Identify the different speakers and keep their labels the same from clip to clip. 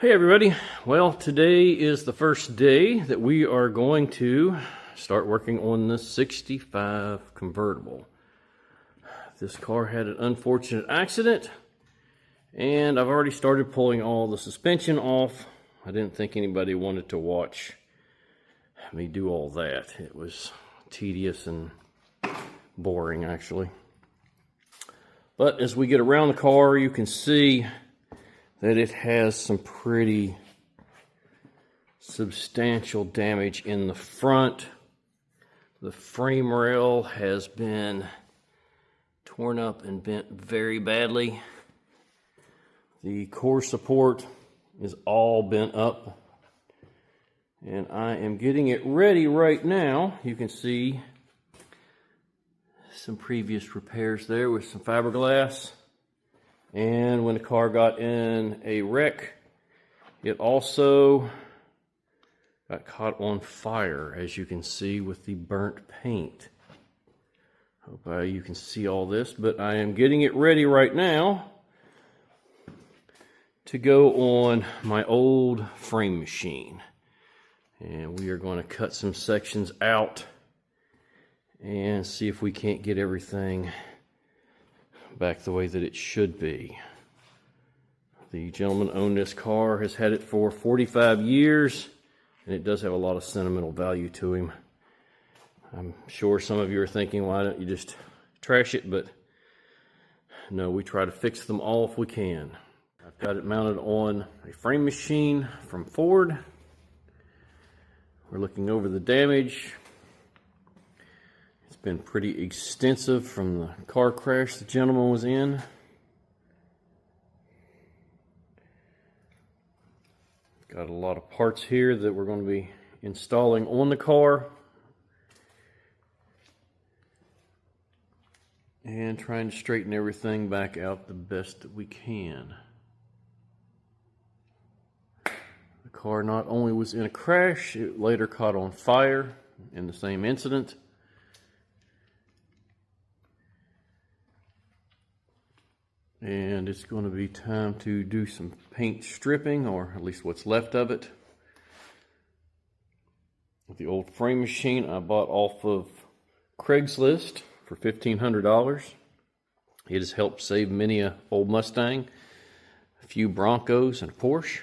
Speaker 1: Hey everybody, well today is the first day that we are going to start working on the 65 convertible. This car had an unfortunate accident and I've already started pulling all the suspension off. I didn't think anybody wanted to watch me do all that. It was tedious and boring actually. But as we get around the car you can see that it has some pretty substantial damage in the front. The frame rail has been torn up and bent very badly. The core support is all bent up. And I am getting it ready right now. You can see some previous repairs there with some fiberglass. And when the car got in a wreck, it also got caught on fire, as you can see with the burnt paint. Hope you can see all this, but I am getting it ready right now to go on my old frame machine. And we are going to cut some sections out and see if we can't get everything back the way that it should be. The gentleman owned this car, has had it for 45 years, and it does have a lot of sentimental value to him. I'm sure some of you are thinking, why don't you just trash it? But no, we try to fix them all if we can. I've got it mounted on a frame machine from Ford. We're looking over the damage. It's been pretty extensive from the car crash the gentleman was in. Got a lot of parts here that we're going to be installing on the car. And trying to straighten everything back out the best that we can. The car not only was in a crash, it later caught on fire in the same incident. And it's going to be time to do some paint stripping, or at least what's left of it. The old frame machine I bought off of Craigslist for $1,500. It has helped save many an old Mustang, a few Broncos, and a Porsche.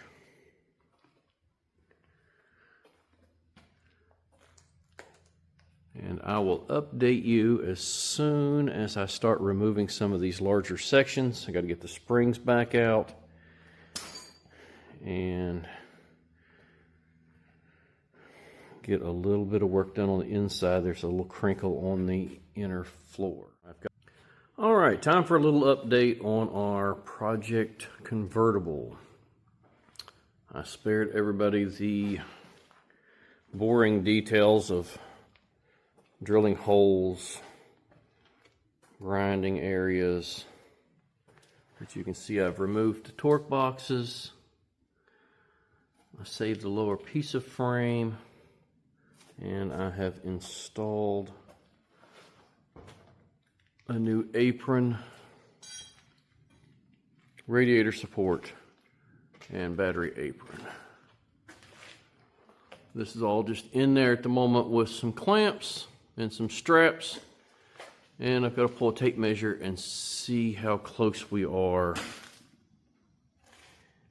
Speaker 1: And I will update you as soon as I start removing some of these larger sections. I got to get the springs back out and get a little bit of work done on the inside. There's a little crinkle on the inner floor. All right, time for a little update on our project convertible. I spared everybody the boring details of drilling holes, grinding areas. But you can see I've removed the torque boxes. I saved the lower piece of frame, and I have installed a new apron, radiator support, and battery apron. This is all just in there at the moment with some clamps and some straps, and I've got to pull a tape measure and see how close we are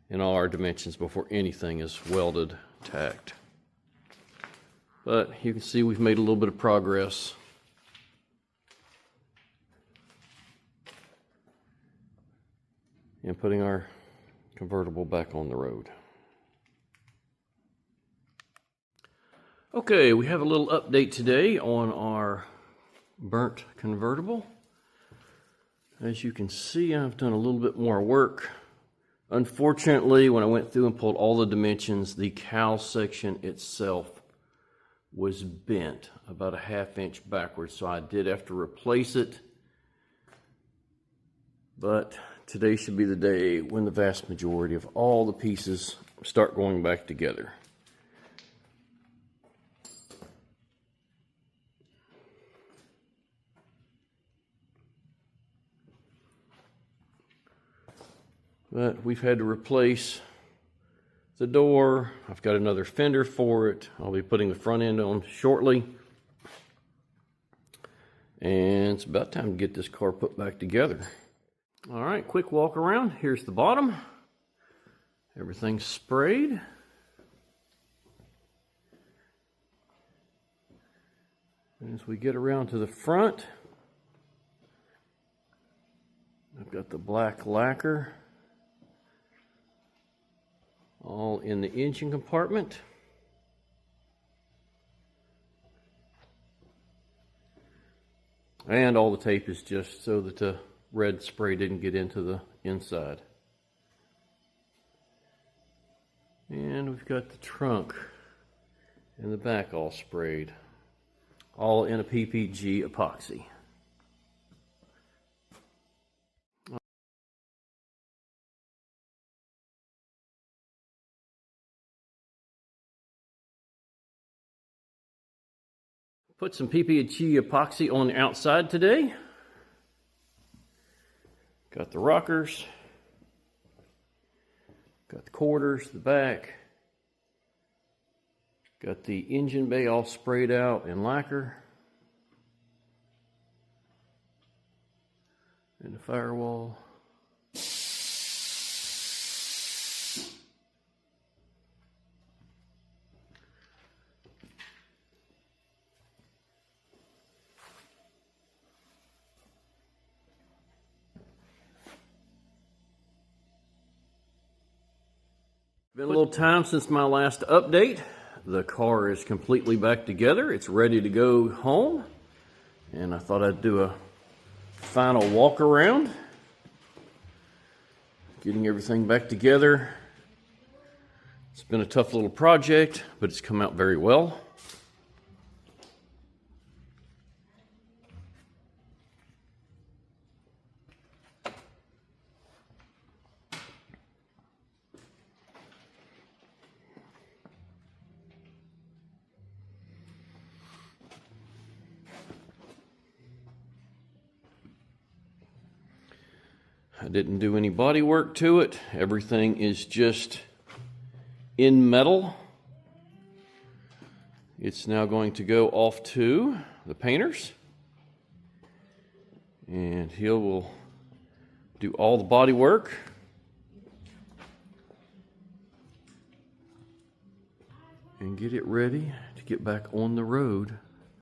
Speaker 1: in all our dimensions before anything is welded, tacked. But you can see we've made a little bit of progress. In putting our convertible back on the road. Okay, we have a little update today on our burnt convertible. As you can see, I've done a little bit more work. Unfortunately, when I went through and pulled all the dimensions, the cowl section itself was bent about a ½ inch backwards, so I did have to replace it. But today should be the day when the vast majority of all the pieces start going back together. But we've had to replace the door. I've got another fender for it. I'll be putting the front end on shortly. And it's about time to get this car put back together. All right, quick walk around. Here's the bottom. Everything's sprayed. And as we get around to the front, I've got the black lacquer all in the engine compartment. And all the tape is just so that the red spray didn't get into the inside. And we've got the trunk and the back all sprayed, all in a PPG epoxy. Put some PPG epoxy on the outside today. Got the rockers, got the quarters, the back, got the engine bay all sprayed out in lacquer, and the firewall. Been a little time since my last update. The car is completely back together. It's ready to go home. And I thought I'd do a final walk around, getting everything back together. It's been a tough little project, but it's come out very well. I didn't do any body work to it. Everything is just in metal. It's now going to go off to the painters, and he will do all the body work. And get it ready to get back on the road